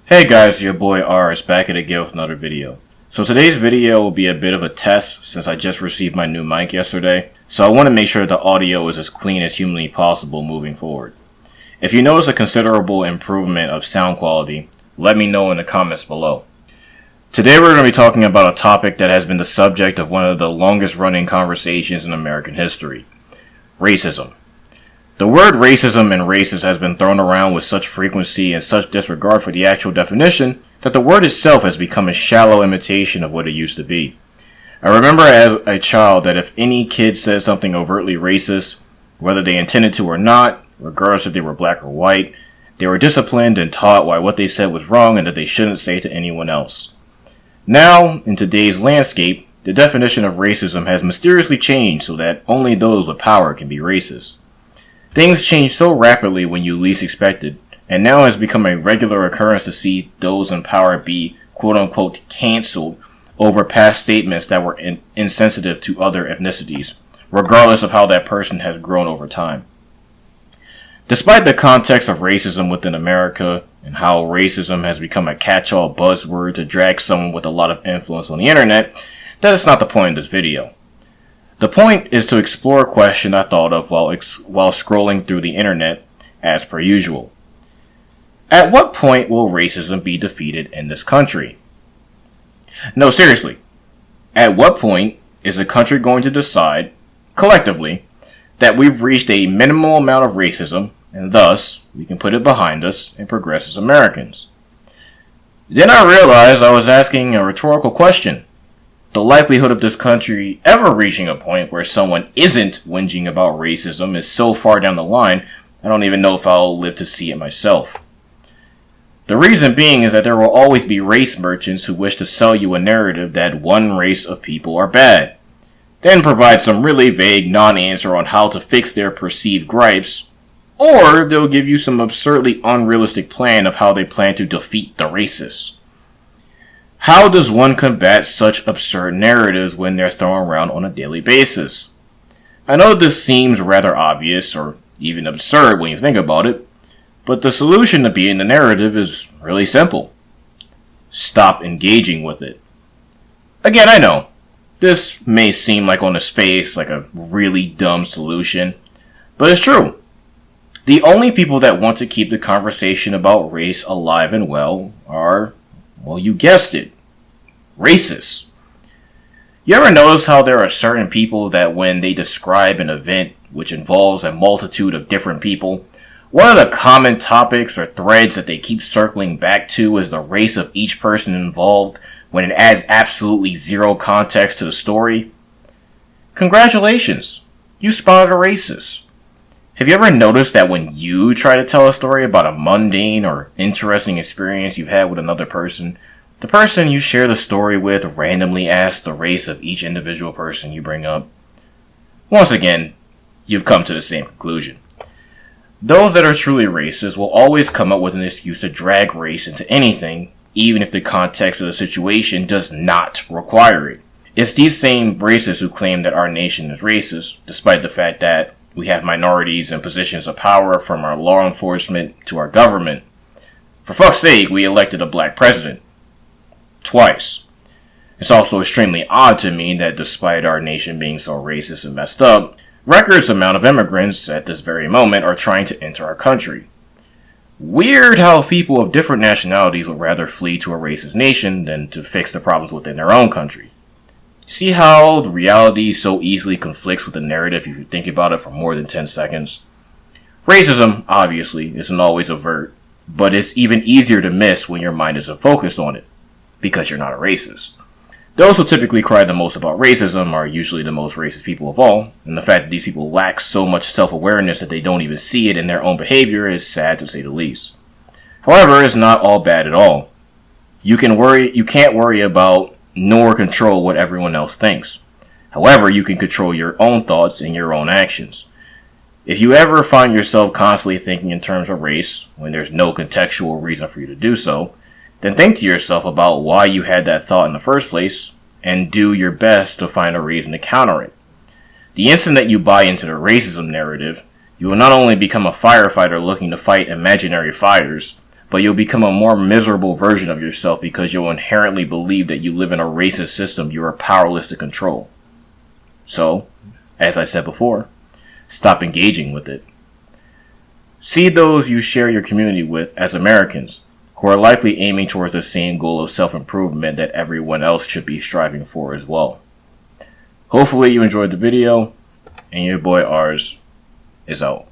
Hey guys, your boy R is back at it again with another video. So today's video will be a bit of a test since I just received my new mic yesterday, so I want to make sure the audio is as clean as humanly possible moving forward. If you notice a considerable improvement of sound quality, let me know in the comments below. Today we're going to be talking about a topic that has been the subject of one of the longest running conversations in American history: racism. The word racism and racist has been thrown around with such frequency and such disregard for the actual definition that the word itself has become a shallow imitation of what it used to be. I remember as a child that if any kid said something overtly racist, whether they intended to or not, regardless if they were black or white, they were disciplined and taught why what they said was wrong and that they shouldn't say it to anyone else. Now, in today's landscape, the definition of racism has mysteriously changed so that only those with power can be racist. Things change so rapidly when you least expect it, and now it has become a regular occurrence to see those in power be quote-unquote cancelled over past statements that were insensitive to other ethnicities, regardless of how that person has grown over time. Despite the context of racism within America and how racism has become a catch-all buzzword to drag someone with a lot of influence on the internet, that is not the point of this video. The point is to explore a question I thought of while scrolling through the internet, as per usual. At what point will racism be defeated in this country? No, seriously. At what point is the country going to decide, collectively, that we've reached a minimal amount of racism, and thus, we can put it behind us and progress as Americans? Then I realized I was asking a rhetorical question. The likelihood of this country ever reaching a point where someone isn't whinging about racism is so far down the line, I don't even know if I'll live to see it myself. The reason being is that there will always be race merchants who wish to sell you a narrative that one race of people are bad, then provide some really vague non-answer on how to fix their perceived gripes, or they'll give you some absurdly unrealistic plan of how they plan to defeat the racists. How does one combat such absurd narratives when they're thrown around on a daily basis? I know this seems rather obvious or even absurd when you think about it, but the solution to beating the narrative is really simple. Stop engaging with it. Again, I know, this may seem like on its face like a really dumb solution, but it's true. The only people that want to keep the conversation about race alive and well are, well, you guessed it, racists. You ever notice how there are certain people that when they describe an event which involves a multitude of different people, one of the common topics or threads that they keep circling back to is the race of each person involved when it adds absolutely zero context to the story? Congratulations, you spotted a racist. Have you ever noticed that when you try to tell a story about a mundane or interesting experience you've had with another person, the person you share the story with randomly asks the race of each individual person you bring up? Once again, you've come to the same conclusion. Those that are truly racist will always come up with an excuse to drag race into anything, even if the context of the situation does not require it. It's these same racists who claim that our nation is racist, despite the fact that we have minorities in positions of power, from our law enforcement to our government. For fuck's sake, we elected a black president. Twice. It's also extremely odd to me that despite our nation being so racist and messed up, records amount of immigrants at this very moment are trying to enter our country. Weird how people of different nationalities would rather flee to a racist nation than to fix the problems within their own country. See how the reality so easily conflicts with the narrative if you think about it for more than 10 seconds? Racism, obviously, isn't always overt, but it's even easier to miss when your mind isn't focused on it, because you're not a racist. Those who typically cry the most about racism are usually the most racist people of all, and the fact that these people lack so much self-awareness that they don't even see it in their own behavior is sad to say the least. However, it's not all bad at all. You can't worry about nor control what everyone else thinks. However, you can control your own thoughts and your own actions. If you ever find yourself constantly thinking in terms of race, when there's no contextual reason for you to do so, then think to yourself about why you had that thought in the first place, and do your best to find a reason to counter it. The instant that you buy into the racism narrative, you will not only become a firefighter looking to fight imaginary fires, but you'll become a more miserable version of yourself because you'll inherently believe that you live in a racist system you are powerless to control. So, as I said before, stop engaging with it. See those you share your community with as Americans, who are likely aiming towards the same goal of self-improvement that everyone else should be striving for as well. Hopefully you enjoyed the video, and your boy Ars is out.